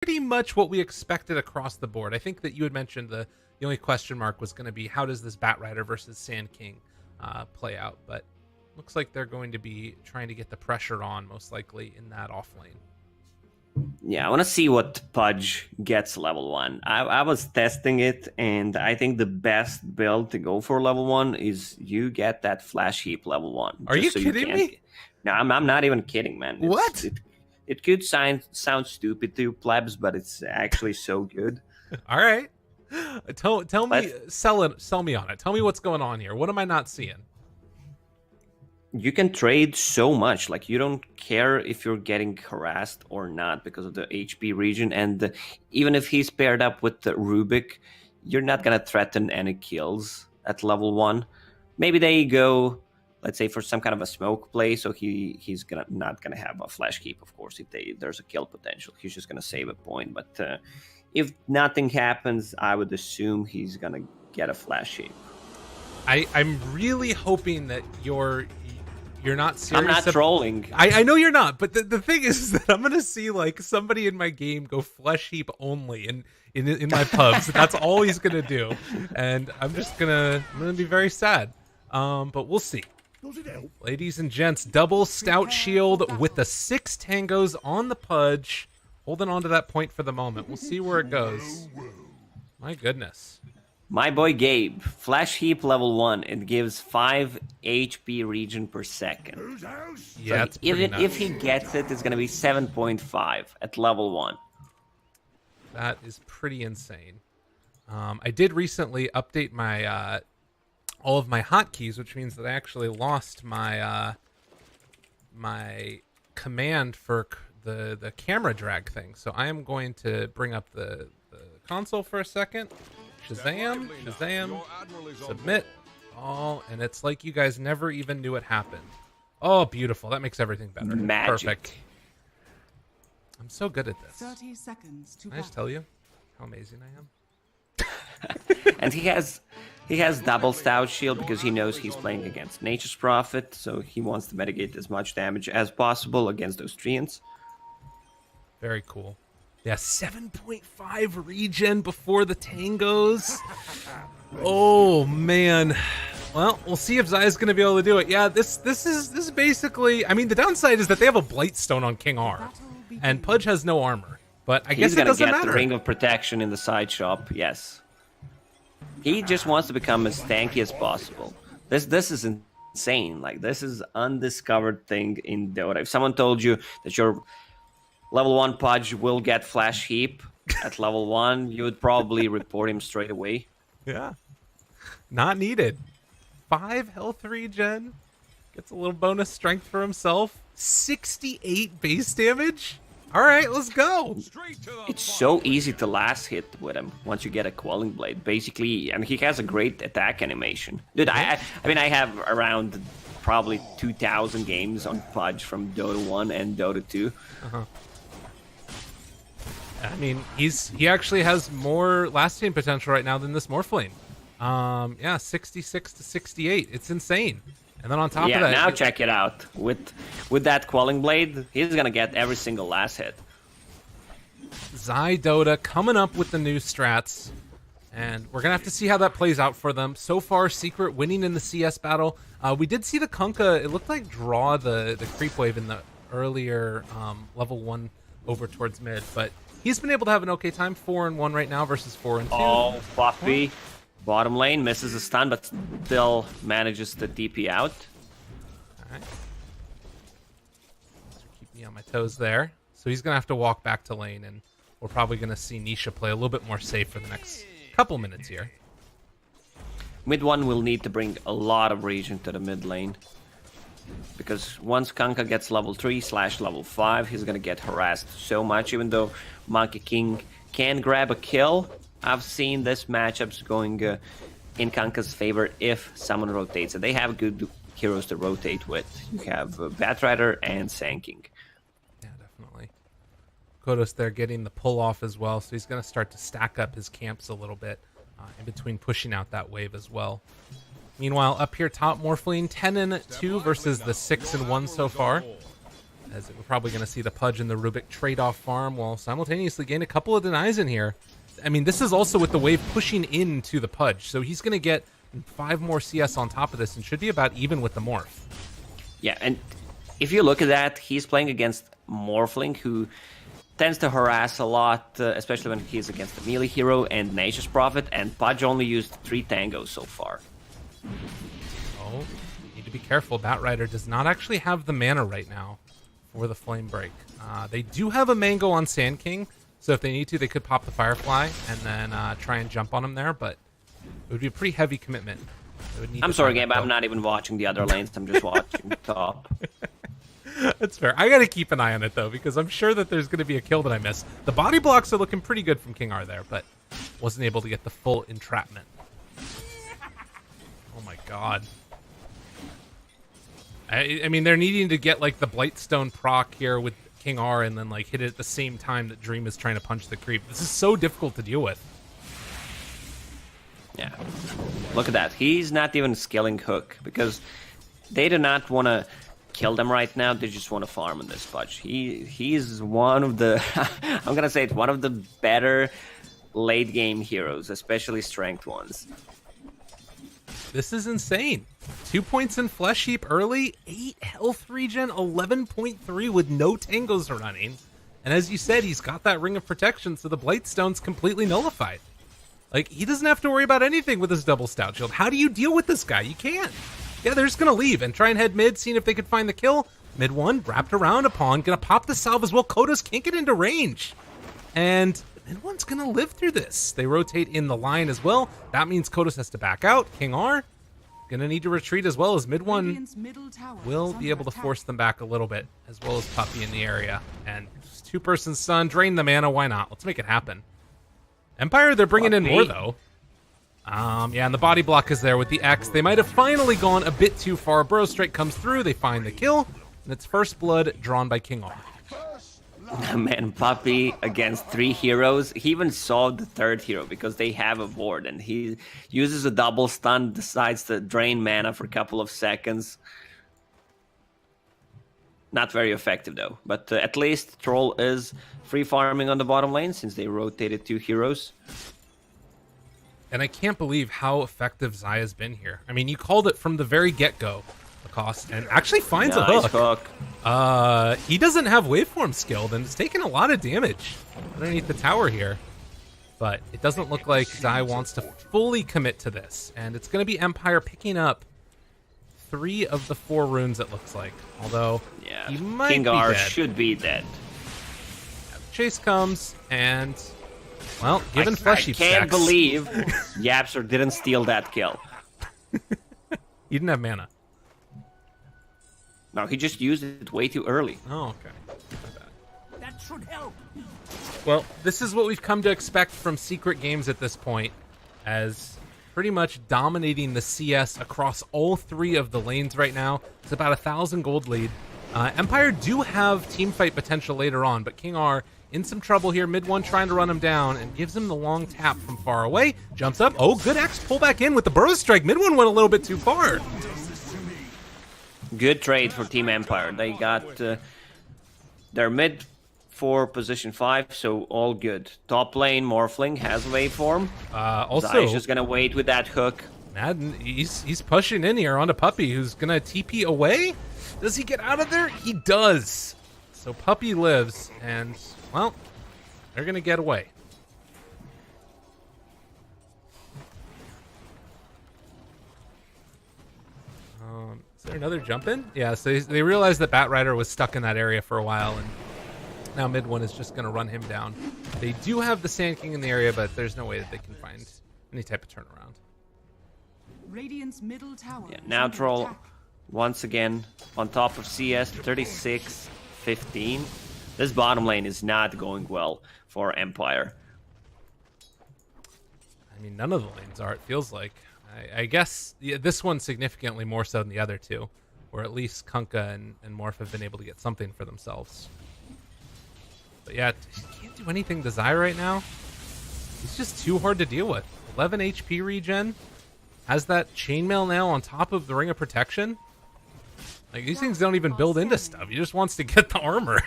pretty much what we expected across the board. I think that you had mentioned the only question mark was going to be how does this Batrider versus Sand King play out, but looks like they're going to be trying to get the pressure on most likely in that off lane. Yeah, I want to see what Pudge gets level 1. I was testing it, and I think the best build to go for level 1 is you get that Flash Heap level 1. Are you kidding me? No, I'm not even kidding, man. What? It could sound stupid to you plebs, but it's actually so good. All right. Tell me, sell me on it. Tell me what's going on here. What am I not seeing? You can trade so much. Like, you don't care if you're getting harassed or not because of the HP region. And even if he's paired up with the Rubik, you're not going to threaten any kills at level 1. Maybe they go, let's say, for some kind of a smoke play. So he's not going to have a Flash Keep, of course, if there's a kill potential. He's just going to save a point. But if nothing happens, I would assume he's going to get a Flash Keep. I'm really hoping that you're not serious. I'm not trolling. I know you're not, but the thing is that I'm gonna see like somebody in my game go Flesh Heap only in my pubs. That's all he's gonna do, and I'm gonna be very sad. But we'll see. Ladies and gents, double Stout Shield with the 6 tangos on the Pudge, holding on to that point for the moment. We'll see where it goes. My goodness. My boy Gabe, Flash Heap level 1, it gives 5 HP region per second. Yeah, so even if he gets it, it's going to be 7.5 at level 1. That is pretty insane. I did recently update my all of my hotkeys, which means that I actually lost my my command for the camera drag thing. So I am going to bring up the console for a second. Shazam, submit, all, and it's like you guys never even knew it happened. Oh, beautiful. That makes everything better. Magic. Perfect. I'm so good at this. 30 seconds to Can I just tell you how amazing I am? And he has double Stout Shield because he knows he's playing against Nature's Prophet, so he wants to mitigate as much damage as possible against those treants. Very cool. Yeah, 7.5 regen before the tangos. Oh man. Well, we'll see if Zaya's gonna be able to do it. Yeah, this is basically. I mean, the downside is that they have a Blightstone on King R, and Pudge has no armor. But I guess it doesn't matter. He's gonna get the Ring of Protection in the side shop. Yes. He just wants to become as tanky as possible. This is insane. Like, this is undiscovered thing in Dota. If someone told you that your level 1 Pudge will get Flash Heap at level 1, you would probably report him straight away. Yeah. Not needed. 5 health regen. Gets a little bonus strength for himself. 68 base damage? Alright, let's go. It's so easy to last hit with him once you get a Quelling Blade. Basically, and he has a great attack animation. Dude, I mean, I have around probably 2,000 games on Pudge from Dota 1 and Dota 2. Uh-huh. I mean, he actually has more lasting potential right now than this Morphlane. Yeah, 66 to 68. It's insane. And then on top of that, now check it out. With that Quelling Blade, he's gonna get every single last hit. Zai Dota coming up with the new strats, and we're gonna have to see how that plays out for them. So far, Secret winning in the CS battle. We did see the Kunkka. It looked like draw the creep wave in the earlier level 1 over towards mid, but he's been able to have an okay time. 4-1 right now versus 4-2. Oh, Puppey. Bottom lane misses a stun, but still manages to DP out. Alright. Keep me on my toes there. So he's going to have to walk back to lane, and we're probably going to see Nisha play a little bit more safe for the next couple minutes here. MidOne will need to bring a lot of regen to the mid lane. Because once Kunkka gets level 3/level 5, he's going to get harassed so much. Even though Monkey King can grab a kill, I've seen this matchups going in Kunkka's favor if someone rotates. And they have good heroes to rotate with. You have Batrider and Sand King. Yeah, definitely. Kodos there getting the pull off as well, so he's going to start to stack up his camps a little bit in between pushing out that wave as well. Meanwhile, up here top, Morphling 10-2 versus the 6-1 so far. as we're probably going to see the Pudge and the Rubik trade-off farm while simultaneously gain a couple of denies in here. I mean, this is also with the wave pushing into the Pudge, so he's going to get 5 more CS on top of this and should be about even with the Morph. Yeah, and if you look at that, he's playing against Morphling, who tends to harass a lot, especially when he's against the melee hero and Nature's Prophet, and Pudge only used 3 tangos so far. Oh, need to be careful. Batrider does not actually have the mana right now for the Flame Break. They do have a Mango on Sand King, so if they need to, they could pop the Firefly and then try and jump on him there, but it would be a pretty heavy commitment. I'm sorry, Gabe, I'm not even watching the other lanes, I'm just watching top. That's fair. I gotta keep an eye on it, though, because I'm sure that there's gonna be a kill that I missed. The body blocks are looking pretty good from King R there, but wasn't able to get the full entrapment. Oh my god. I mean, they're needing to get, like, the Blightstone proc here with King R and then, like, hit it at the same time that Dream is trying to punch the creep. This is so difficult to deal with. Yeah. Look at that. He's not even skilling Hook, because they do not want to kill them right now. They just want to farm on this Pudge. He's one of the, I'm going to say it, one of the better late game heroes, especially strength ones. This is insane. 2 points in Flesh Heap early, 8 health regen, 11.3 with no tangos running. And as you said, he's got that Ring of Protection, so the Blightstone's completely nullified. Like, he doesn't have to worry about anything with his double Stout Shield. How do you deal with this guy? You can't. Yeah, they're just going to leave and try and head mid, seeing if they could find the kill. MidOne wrapped around a pawn, going to pop the salve as well. Kodos can't get into range. And MidOne's going to live through this. They rotate in the line as well. That means Kodos has to back out. King R going to need to retreat as well, as MidOne will be able to force them back a little bit, as well as Puppey in the area. And two-person stun, drain the mana, why not? Let's make it happen. Empire, they're bringing in more, though. Yeah, and the body block is there with the X. They might have finally gone a bit too far. Burrow Strike comes through, they find the kill, and it's first blood drawn by King R. Man, Puppey against 3 heroes. He even saw the 3rd hero because they have a ward, and he uses a double stun, decides to drain mana for a couple of seconds. Not very effective, though. But at least Troll is free farming on the bottom lane since they rotated 2 heroes. And I can't believe how effective Zaya's been here. I mean, you called it from the very get-go, Lacoste, and actually finds a hook. He doesn't have waveform skilled, and it's taking a lot of damage underneath the tower here. But it doesn't look like Zaya wants to fully commit to this. And it's going to be Empire picking up 3 of the 4 runes, it looks like. Although, yeah, he might King be R dead. should be dead. Yeah, the chase comes, and, well, given Flesh Heap I can't stacks, believe Yapster didn't steal that kill. he didn't have mana. No, he just used it way too early. Oh, okay. That should help. Well, this is what we've come to expect from Secret Games at this point, as pretty much dominating the CS across all 3 of the lanes right now. It's about 1,000 gold lead. Empire do have teamfight potential later on, but King R in some trouble here. MidOne trying to run him down and gives him the long tap from far away. Jumps up. Oh, good X pull back in with the Burrow Strike. MidOne went a little bit too far. Good trade for Team Empire. They got their mid for position 5, so all good. Top lane, Morphling has waveform. Also, Zaya's just gonna wait with that hook. Madden, he's pushing in here onto Puppey, who's gonna TP away. Does he get out of there? He does. So Puppey lives, and, well, they're gonna get away. Is there another jump in? Yeah, so they realized that Batrider was stuck in that area for a while, and now MidOne is just going to run him down. They do have the Sand King in the area, but there's no way that they can find any type of turnaround. Radiant's middle tower. Yeah, now Troll once again on top of CS, 36-15. This bottom lane is not going well for Empire. I mean, none of the lanes are, it feels like. I guess this one significantly more so than the other 2, where at least Kunkka and Morph have been able to get something for themselves. But yeah, he can't do anything to Zaya right now. He's just too hard to deal with. 11 HP regen, has that chainmail now on top of the Ring of Protection. Like, these things don't even build into stuff. He just wants to get the armor.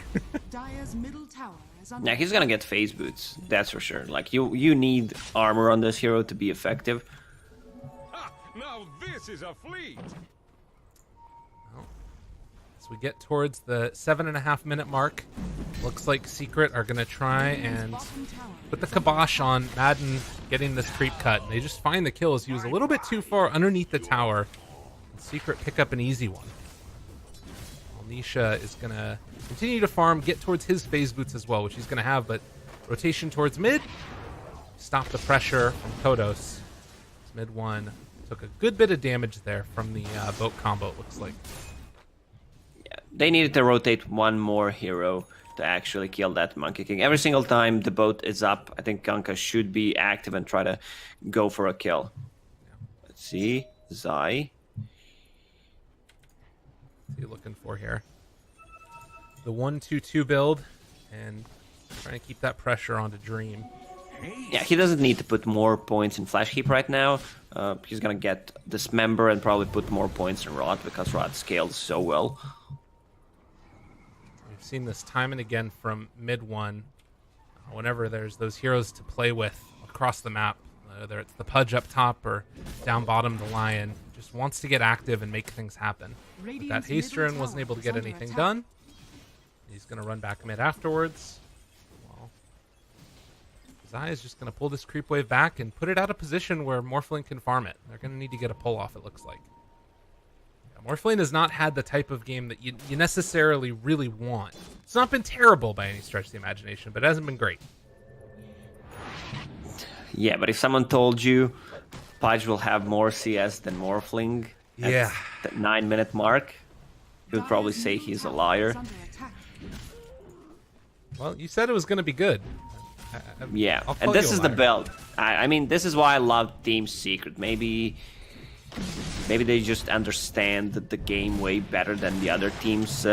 Dire's middle tower is under Yeah, he's gonna get phase boots, that's for sure. Like, you need armor on this hero to be effective. Now this is a fleet. As we get towards the 7.5 minute mark, looks like Secret are gonna try and put the kibosh on Madden getting this creep cut. And they just find the kills. He was a little bit too far underneath the tower. And Secret pick up an easy one. Well, Nisha is gonna continue to farm, get towards his phase boots as well, which he's gonna have, but rotation towards mid. Stop the pressure from Kodos. MidOne took a good bit of damage there from the boat combo, it looks like. They needed to rotate one more hero to actually kill that Monkey King. Every single time the boat is up, I think Kanka should be active and try to go for a kill. Let's see. Zai. What are you looking for here? The 1-2-2 build, and trying to keep that pressure onto Dream. Yeah, he doesn't need to put more points in Flash Heap right now. He's gonna get Dismember and probably put more points in Rod because Rod scales so well. We've seen this time and again from MidOne. Whenever there's those heroes to play with across the map, whether it's the Pudge up top or down bottom the Lion, just wants to get active and make things happen. But that Hasterin wasn't able to get anything done. He's going to run back mid afterwards. Well, Zai is just going to pull this creep wave back and put it out of position where Morphling can farm it. They're going to need to get a pull off, it looks like. Morphling has not had the type of game that you necessarily really want. It's not been terrible by any stretch of the imagination, but it hasn't been great. Yeah, but if someone told you Pudge will have more CS than Morphling at the 9-minute mark, he would probably say he's a liar. Well, you said it was going to be good. Yeah, and this is the build. I mean, this is why I love Team Secret. Maybe they just understand the game way better than the other teams.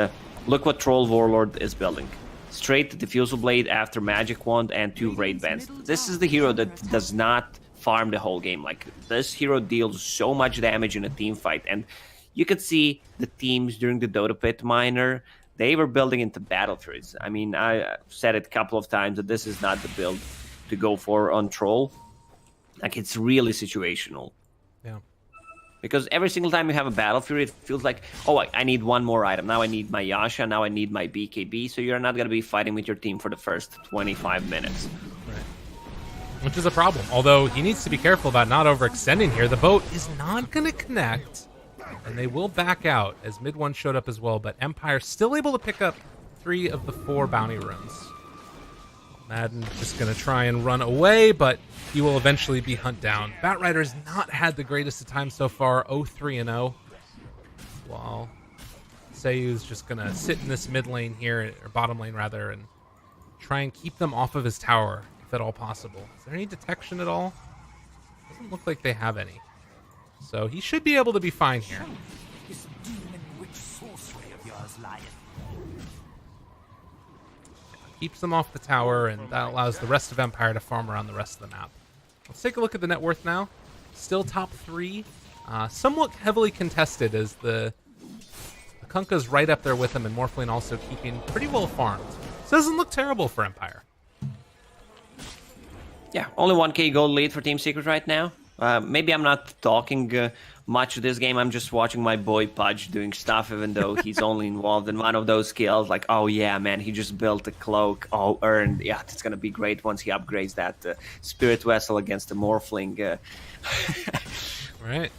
Look what Troll Warlord is building. Straight Diffusal Blade after Magic Wand and 2 Raid Bands. This is the hero that does not farm the whole game. Like, this hero deals so much damage in a team fight. And you could see the teams during the Dota Pit Minor, they were building into Battle Furies. I mean, I said it a couple of times that this is not the build to go for on Troll. Like, it's really situational. Yeah. Because every single time you have a Battle Fury, it feels like, oh, I need one more item. Now I need my Yasha, now I need my BKB, so you're not going to be fighting with your team for the first 25 minutes. Right. Which is a problem. Although he needs to be careful about not overextending here. The boat is not going to connect, and they will back out as MidOne showed up as well, but Empire still able to pick up 3 of the 4 bounty runes. Madden just going to try and run away, but he will eventually be hunt down. Batrider's not had the greatest of times so far, 0-3-0. While Seiyu's just going to sit in this mid lane here, or bottom lane rather, and try and keep them off of his tower, if at all possible. Is there any detection at all? Doesn't look like they have any. So he should be able to be fine here. This demon witch sorcery of yours, Lion. Keeps them off the tower, and that allows the rest of Empire to farm around the rest of the map. Let's take a look at the net worth now. Still top 3. Somewhat heavily contested as the Kunkka's right up there with him, and Morphling also keeping pretty well farmed. So it doesn't look terrible for Empire. Yeah, only 1k gold lead for Team Secret right now. Maybe I'm not talking much this game. I'm just watching my boy Pudge doing stuff, even though he's only involved in one of those skills. Like, oh yeah, man, he just built a cloak. Oh, earned. Yeah, it's gonna be great once he upgrades that Spirit Vessel against the Morphling. Right.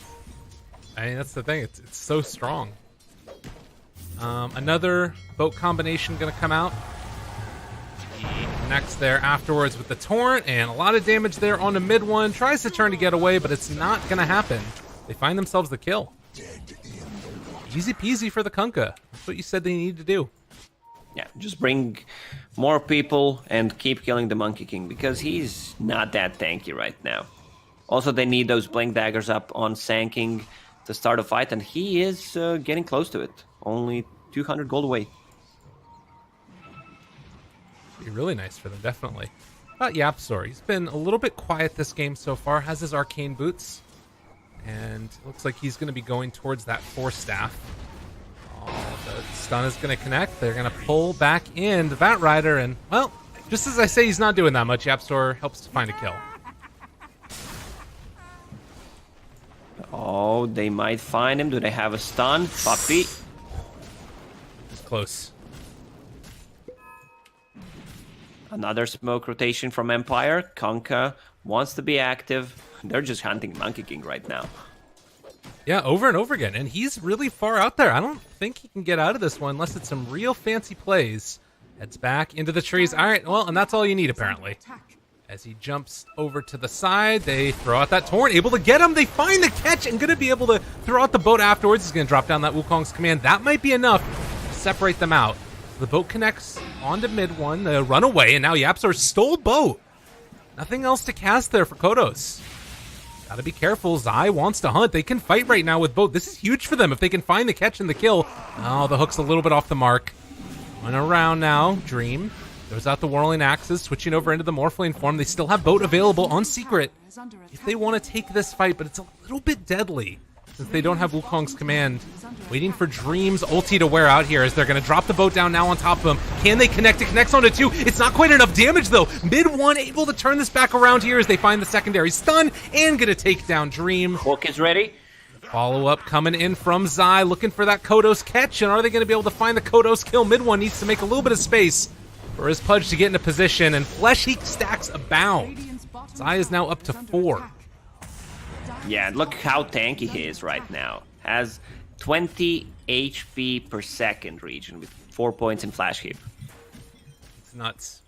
I mean, that's the thing. It's so strong. Another boat combination gonna come out. Next there afterwards with the Torrent, and a lot of damage there on the MidOne. Tries to turn to get away, but it's not going to happen. They find themselves the kill. Easy peasy for the Kunkka. That's what you said they needed to do. Yeah, just bring more people and keep killing the Monkey King, because he's not that tanky right now. Also, they need those Blink Daggers up on Sand to start a fight, and he is getting close to it. Only 200 gold away. Be really nice for them, definitely. About Yapzor, he's been a little bit quiet this game so far, has his arcane boots, and it looks like he's going to be going towards that 4 staff. Oh, but stun is going to connect. They're going to pull back in the Bat Rider, and, well, just as I say he's not doing that much, YapzOr helps to find a kill. Oh, they might find him. Do they have a stun? Puppey. It's close. Another smoke rotation from Empire. Konka wants to be active. They're just hunting Monkey King right now. Yeah, over and over again, and he's really far out there. I don't think he can get out of this one unless it's some real fancy plays. Heads back into the trees. All right, well, and that's all you need, apparently. As he jumps over to the side, they throw out that Torrent, able to get him. They find the catch and going to be able to throw out the boat afterwards. He's going to drop down that Wukong's command. That might be enough to separate them out. The boat connects onto MidOne. They run away, and now YapzOr stole boat. Nothing else to cast there for Kodos. Gotta be careful. Zai wants to hunt. They can fight right now with boat. This is huge for them if they can find the catch and the kill. Oh, the hook's a little bit off the mark. Run around now. Dream throws out the whirling axes, switching over into the Morphling form. They still have boat available on Secret if they want to take this fight, but it's a little bit deadly since they don't have Wukong's command. Waiting for Dream's ulti to wear out here as they're going to drop the boat down now on top of him. Can they connect? It connects onto 2. It's not quite enough damage, though. MidOne able to turn this back around here as they find the secondary stun and going to take down Dream. Hook is ready. Follow-up coming in from Zai, looking for that Kodos catch, and are they going to be able to find the Kodos kill? MidOne needs to make a little bit of space for his Pudge to get into position, and Flesh Heat stacks abound. Zai is now up to 4. Yeah, look how tanky he is right now. Has 20 HP per second region with 4 points in Flash Heap. It's nuts.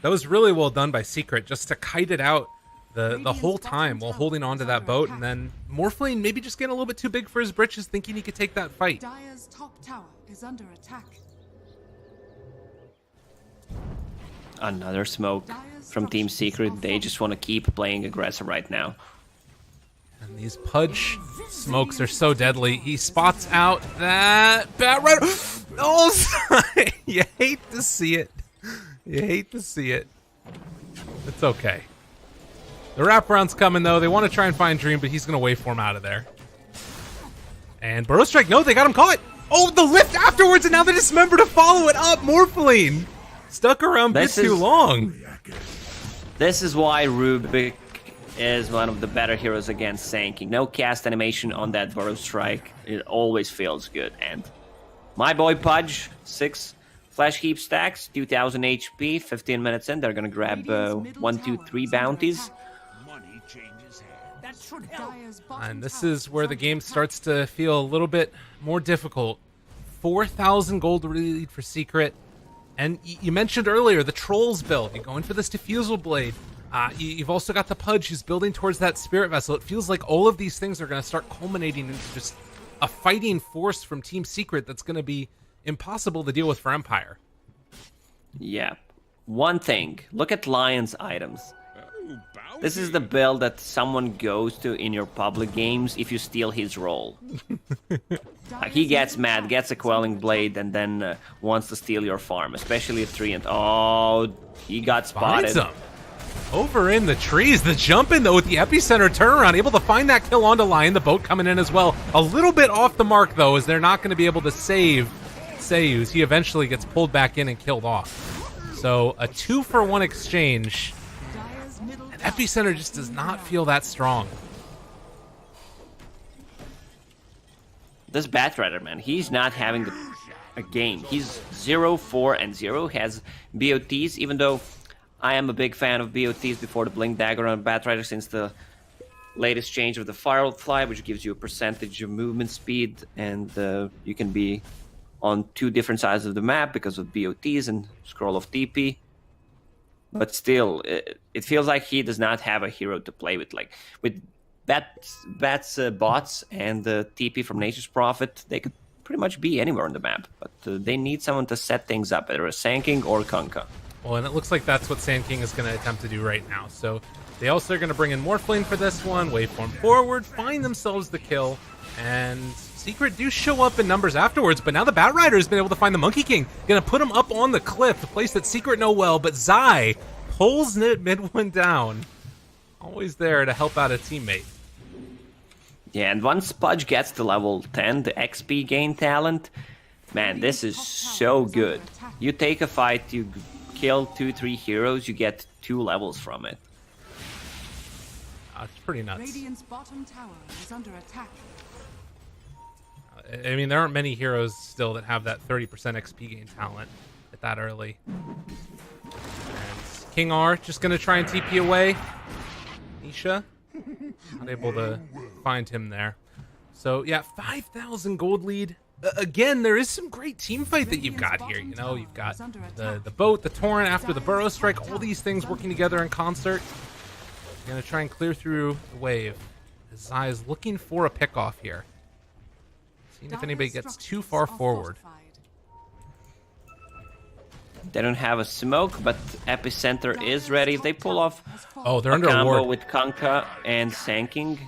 That was really well done by Secret, just to kite it out the whole time while holding on to that boat, and then Morphling maybe just getting a little bit too big for his britches, thinking he could take that fight. Dire's top tower is under attack. Another smoke from Team Secret. They just want to keep playing aggressive right now. And these Pudge smokes are so deadly. He spots out that Bat Rider. Oh, sorry. You hate to see it. You hate to see it. It's okay. The wraparound's coming, though. They want to try and find Dream, but he's going to waveform out of there. And Burrow Strike. No, they got him caught. Oh, the lift afterwards, and now they dismember to follow it up. Morphling stuck around a bit too long. This is why Rubik is one of the better heroes against Sanking. No cast animation on that Burrow Strike. It always feels good. And my boy Pudge, 6 Flash Heap stacks, 2000 HP, 15 minutes in. They're going to grab 1, 2, 3 bounties. Money changes hands. That should help. And this is where the game starts to feel a little bit more difficult. 4,000 gold lead for Secret. And you mentioned earlier the Trolls build. You're going for this Diffusal Blade. You've also got the Pudge who's building towards that Spirit Vessel. It feels like all of these things are going to start culminating into just a fighting force from Team Secret that's going to be impossible to deal with for Empire. Yeah. One thing. Look at Lion's items. This is the build that someone goes to in your public games if you steal his role. Like he gets mad, gets a Quelling Blade, and then wants to steal your farm, especially at 3 and... Oh, he got spotted. Finds him. Over in the trees, the jump in though with the epicenter turnaround, able to find that kill onto Lion, the boat coming in as well. A little bit off the mark though, as they're not going to be able to save Seiyuz. He eventually gets pulled back in and killed off. So a 2-for-1 exchange. And epicenter just does not feel that strong. This Batrider, man, he's not having a game. He's 0-4-0, has BOTs, even though I am a big fan of BOTs before the Blink Dagger on Batrider since the latest change of the Firefly, which gives you a percentage of movement speed, and you can be on 2 different sides of the map because of BOTs and Scroll of TP. But still, it feels like he does not have a hero to play with. Like, with Bats bots and the TP from Nature's Prophet, they could pretty much be anywhere on the map. But they need someone to set things up, either a Sanking or Konka. Well, and it looks like that's what Sand King is going to attempt to do right now. So they also are going to bring in Morphling for this one, waveform forward, find themselves the kill, and Secret do show up in numbers afterwards, but now the Bat Rider has been able to find the Monkey King. Going to put him up on the cliff, the place that Secret know well, but Zai pulls MidOne down. Always there to help out a teammate. Yeah, and once Pudge gets to level 10, the XP gain talent, man, this is so good. You take a fight, you kill 2-3 heroes, you get 2 levels from it. It's pretty nuts. Radiant's bottom tower is under attack. I mean, there aren't many heroes still that have that 30% XP gain talent at that early. And King R just going to try and TP away. Nisha, not able to find him there. So, yeah, 5,000 gold lead. Again, there is some great team fight that you've got here. You know, you've got the boat, the torrent after the burrow strike, all these things working together in concert. You're going to try and clear through the wave. Zai is looking for a pickoff here. Seeing if anybody gets too far forward. They don't have a smoke, but Epicenter is ready. If they pull off Oh, they're a under a combo ward. with Kanka and Sanking.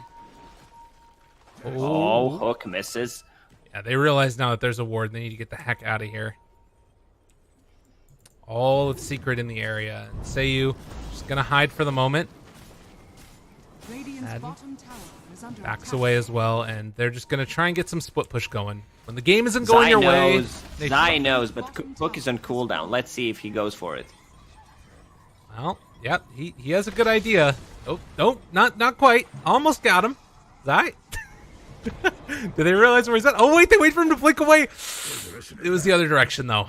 Oh, hook misses. Yeah, they realize now that there's a ward. They need to get the heck out of here. All of Secret in the area. And Seiyu just going to hide for the moment. Backs away as well, and they're just going to try and get some split push going. When the game isn't going your way... Zai knows, but Hook is on cooldown. Let's see if he goes for it. Well, yep, he has a good idea. Oh, no, not quite. Almost got him. Zai. Did they realize where he's at? Oh, wait, they wait for him to blink away. It was the other direction, though.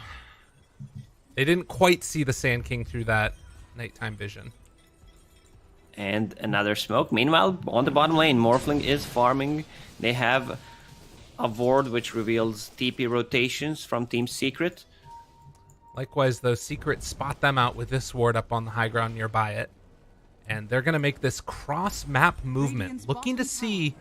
They didn't quite see the Sand King through that nighttime vision. And another smoke. Meanwhile, on the bottom lane, Morphling is farming. They have a ward which reveals TP rotations from Team Secret. Likewise, though, Secret spot them out with this ward up on the high ground nearby it. And they're going to make this cross-map movement, looking to see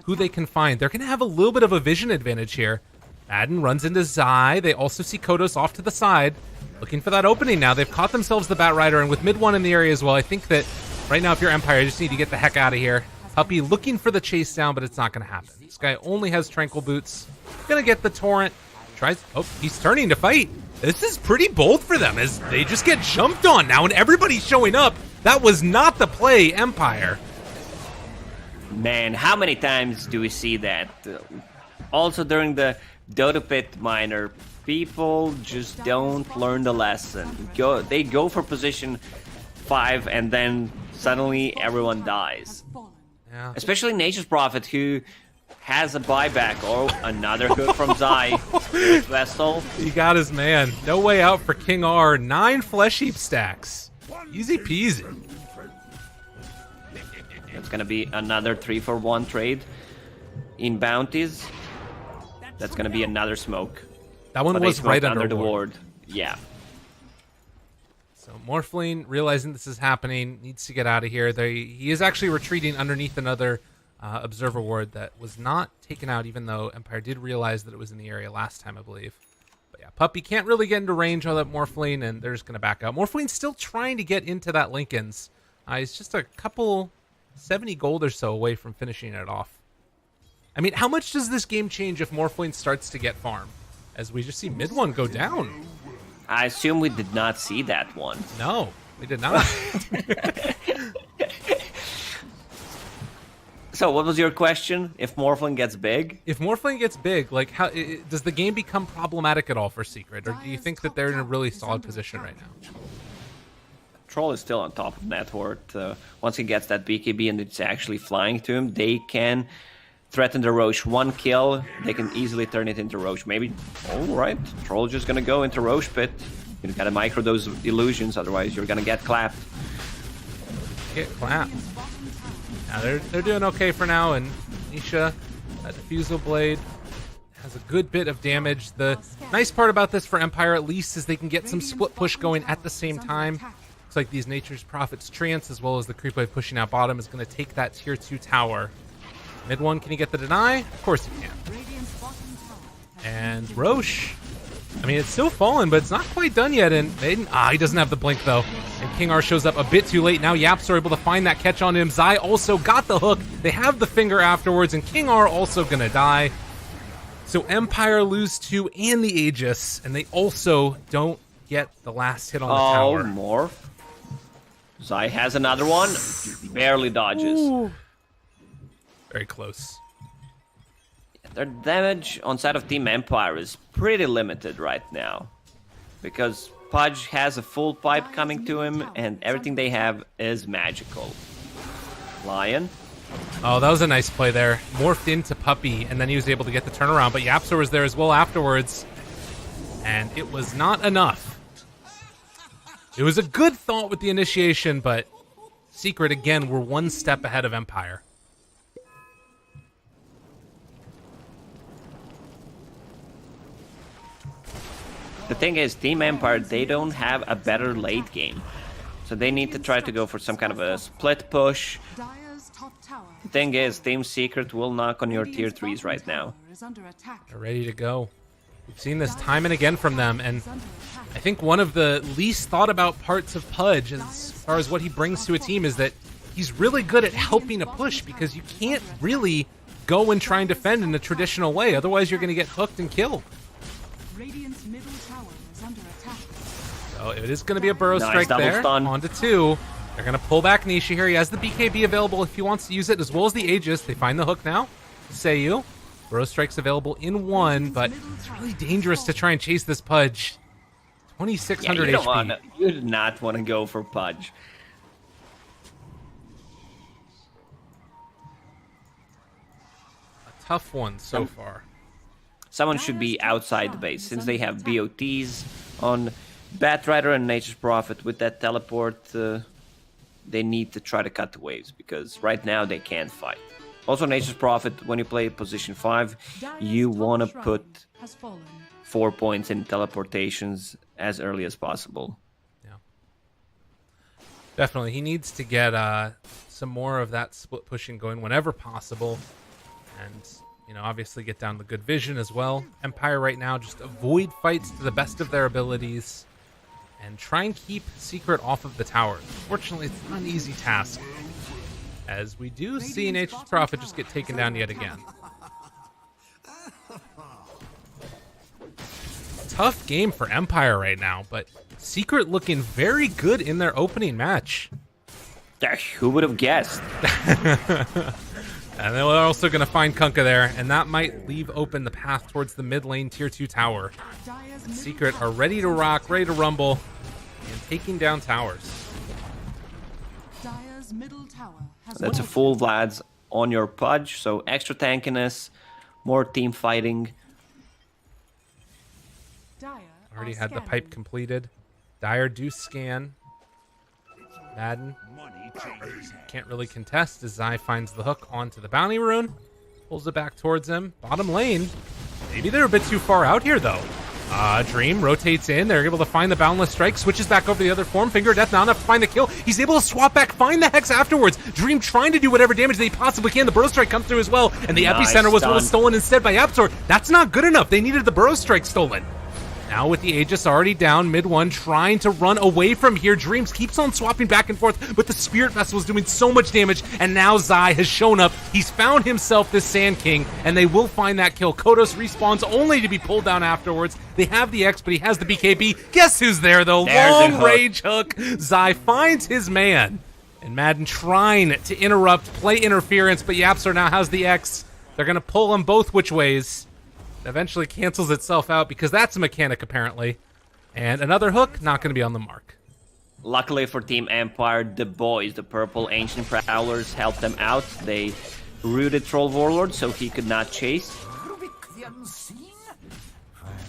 who they can find. They're going to have a little bit of a vision advantage here. Madden runs into Zai. They also see Kodos off to the side, looking for that opening now. They've caught themselves the Bat Rider, and with MidOne in the area as well, I think that right now, if you're Empire, you just need to get the heck out of here. Puppey looking for the chase down, but it's not going to happen. This guy only has Tranquil Boots. Going to get the Torrent. Tries. Oh, he's turning to fight. This is pretty bold for them as they just get jumped on now, and everybody's showing up. That was not the play, Empire. Man, how many times do we see that? Also during the Dota Pit Minor, people just don't learn the lesson. They go for position 5 and then suddenly everyone dies. Yeah. Especially Nature's Prophet, who has a buyback. Oh, another hook from Zai. Spirit Vessel. He got his man. No way out for King R. 9 Flesh Heap stacks. Easy peasy. It's gonna be another 3-for-1 trade in bounties. That's gonna be another smoke. That one But was they smoked right under the ward. ward. Yeah. So Morphling, realizing this is happening, needs to get out of here. He is actually retreating underneath another observer ward that was not taken out, even though Empire did realize that it was in the area last time, I believe. But yeah, Puppey can't really get into range on that Morphling, and they're just going to back out. Morphling's still trying to get into that Lincoln's. He's just a couple 70 gold or so away from finishing it off. I mean, how much does this game change if Morphling starts to get farm? As we just see MidOne go down. I assume we did not see that one. No, we did not. So what was your question? If Morphling gets big? If Morphling gets big, like, how does the game become problematic at all for Secret, or do you think that they're in a really solid position right now? Troll is still on top of net worth. Once he gets that BKB and it's actually flying to him, they can threaten the Roche. 1 kill, they can easily turn it into Roche. Maybe, alright, Troll just gonna go into Roche pit. You gotta micro those illusions, otherwise you're gonna get clapped. Get clapped. Now they're doing okay for now, and Nisha, that Diffusal Blade, has a good bit of damage. The nice part about this for Empire, at least, is they can get some split push going at the same time. Looks like these Nature's Prophets Trance, as well as the creep wave pushing out bottom, is going to take that tier 2 tower. MidOne, can he get the deny? Of course he can. And Roche, I mean, it's still fallen, but it's not quite done yet. And Maiden, he doesn't have the blink, though. And King R shows up a bit too late. Now Yaps are able to find that catch on him. Zai also got the hook. They have the finger afterwards, and King R also going to die. So Empire lose 2 and the Aegis, and they also don't get the last hit on the tower. Morph. Zai has another one. Barely dodges. Ooh. Very close. Their damage on side of Team Empire is pretty limited right now. Because Pudge has a full pipe coming to him, and everything they have is magical. Lion. Oh, that was a nice play there. Morphed into Puppey, and then he was able to get the turnaround. But Yapzor was there as well afterwards. And it was not enough. It was a good thought with the initiation, but Secret, again, were one step ahead of Empire. The thing is, Team Empire, they don't have a better late game. So they need to try to go for some kind of a split push. Dire's top tower The thing is, Team Secret will knock on your tier 3s right now. is under attack. They're ready to go. We've seen this time and again from them, and I think one of the least thought about parts of Pudge as far as what he brings to a team is that he's really good at helping a push, because you can't really go and try and defend in a traditional way. Otherwise, you're going to get hooked and killed. Radiant's middle tower is under attack. So it is going to be a burrow Nice strike double there. stun. On to 2. They're going to pull back Nisha here. He has the BKB available if he wants to use it, as well as the Aegis. They find the hook now. Seiyu. Burrow strike's available in 1, but it's really dangerous to try and chase this Pudge. 2,600 HP. You do not want to go for Pudge. A tough one so far. Someone should be outside the base, since they have BOTs on Batrider and Nature's Prophet. With that teleport, they need to try to cut the waves, because right now they can't fight. Also, Nature's Prophet, when you play position 5, you want to put Has fallen. 4 points in teleportations as early as possible. Yeah. Definitely. He needs to get some more of that split pushing going whenever possible. And, you know, obviously get down the good vision as well. Empire right now, just avoid fights to the best of their abilities and try and keep Secret off of the tower. Unfortunately, it's not an easy task, as we do see Nature's Prophet just get taken down yet again. Tough game for Empire right now, but Secret looking very good in their opening match. Who would have guessed? And they're also going to find Kunkka there, and that might leave open the path towards the mid lane tier 2 tower. Secret are ready to rock, ready to rumble, and taking down towers. Dire's middle tower has That's a full Vlad's on your Pudge, so extra tankiness, more team fighting. Dire Already are had the scanning. pipe completed. Dire do scan. Madden can't really contest as Zai finds the hook onto the bounty rune. Pulls it back towards him. Bottom lane. Maybe they're a bit too far out here, though. Dream rotates in. They're able to find the Boundless Strike. Switches back over to the other form. Finger of Death not enough to find the kill. He's able to swap back, find the Hex afterwards. Dream trying to do whatever damage they possibly can. The Burrow Strike comes through as well. And the Nice Epicenter was stun. stolen instead by Yapzor. That's not good enough. They needed the Burrow Strike stolen. Now with the Aegis already down, MidOne trying to run away from here. Dreams keeps on swapping back and forth, but the Spirit Vessel is doing so much damage, and now Zai has shown up. He's found himself this Sand King, and they will find that kill. Kodos respawns only to be pulled down afterwards. They have the X, but he has the BKB. Guess who's there, though? There's the Long hook. range hook. Zai finds his man, and Madden trying to interrupt, play interference, but Yapzor now has the X. They're going to pull them both which ways. Eventually cancels itself out because that's a mechanic apparently. And another hook, not going to be on the mark. Luckily for Team Empire, the boys, the purple Ancient Prowlers, helped them out. They rooted Troll Warlord so he could not chase. Rubik the Unseen?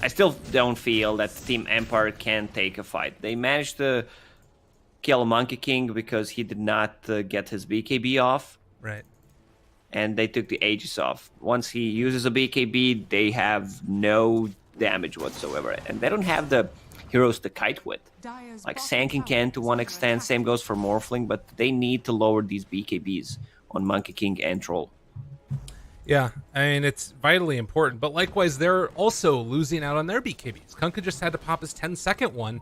I still don't feel that Team Empire can take a fight. They managed to kill Monkey King because he did not get his BKB off. Right. And they took the Aegis off. Once he uses a BKB, they have no damage whatsoever. And they don't have the heroes to kite with. Dire's Like bottom Sand King tower can to is one under extent, attack. same goes for Morphling, but they need to lower these BKBs on Monkey King and Troll. Yeah, I mean, it's vitally important. But likewise, they're also losing out on their BKBs. Kunkka just had to pop his 10-second one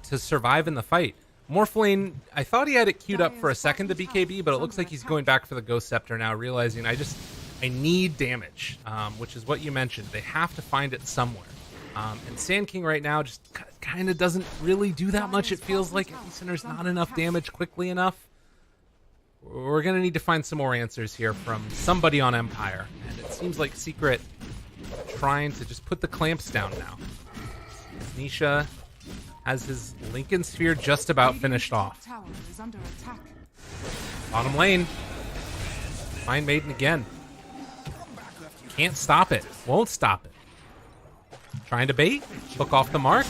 to survive in the fight. Morphling, I thought he had it queued up for a second, the BKB, but it looks like he's going back for the Ghost Scepter now, realizing I need damage, which is what you mentioned. They have to find it somewhere. And Sand King right now just kind of doesn't really do that much. It feels like at least there's not enough damage quickly enough. We're going to need to find some more answers here from somebody on Empire. And it seems like Secret trying to just put the clamps down now. Nisha has his Lincoln Sphere just about finished off. Tower is under attack. Bottom lane. Find Maiden again. Can't stop it. Won't stop it. Trying to bait. Hook off the mark.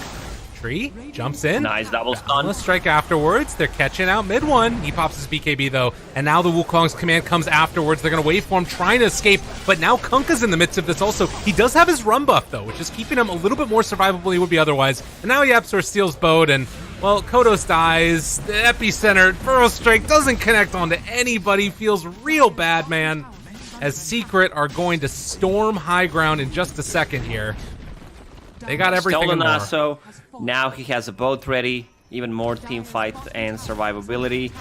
Tree jumps in. Nice double stun. Let's strike afterwards. They're catching out MidOne. He pops his BKB though, and now the Wukong's command comes afterwards. They're gonna wait for him, trying to escape, but now Kunkka's in the midst of this also. He does have his run buff though, which is keeping him a little bit more survivable than he would be otherwise. And now Yapsor steals boat, and well, Kodos dies. The epicenter, Burrow Strike doesn't connect onto anybody. Feels real bad, man. As Secret are going to storm high ground in just a second here. They got everything Stolen and more. Naso. Now he has a boat ready. Even more team fight and survivability.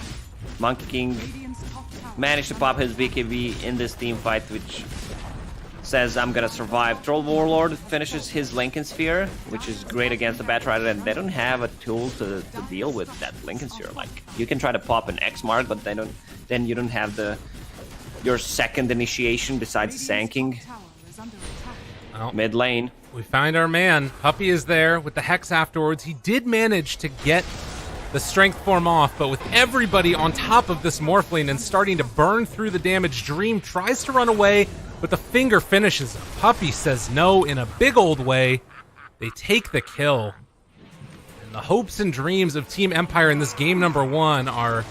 Monkey King Radiant's top tower. managed to pop his BKB in this team fight, which says I'm gonna survive. Troll Warlord finishes his Lincoln Sphere, which is great against the Batrider, and they don't have a tool to deal with that Lincoln Sphere. Like, you can try to pop an X mark, but then you don't have your second initiation besides Sanking. Tower is under attack. Well, Mid lane. we find our man. Puppey is there with the Hex afterwards. He did manage to get the Strength form off, but with everybody on top of this Morphling and starting to burn through the damage, Dream tries to run away, but the finger finishes him. Puppey says no in a big old way. They take the kill. And the hopes and dreams of Team Empire in this game number 1 are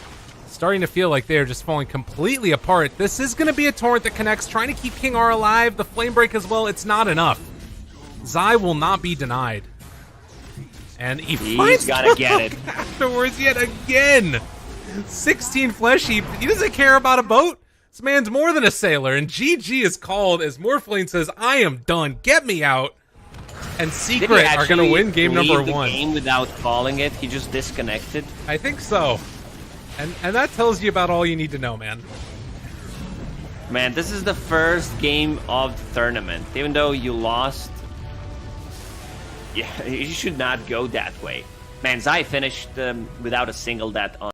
starting to feel like they're just falling completely apart. This is going to be a torrent that connects, trying to keep King R alive. The Flame Break as well, it's not enough. Zai will not be denied. And he's gotta get it. afterwards yet again. 16 flesh heap. He doesn't care about a boat. This man's more than a sailor. And GG is called as Morphling says, I am done. Get me out. And Secret are going to win game number 1. Game without calling it. He just disconnected. I think so. And that tells you about all you need to know, man. Man, this is the first game of the tournament. Even though you lost, yeah, you should not go that way. Man, Zai finished without a single death on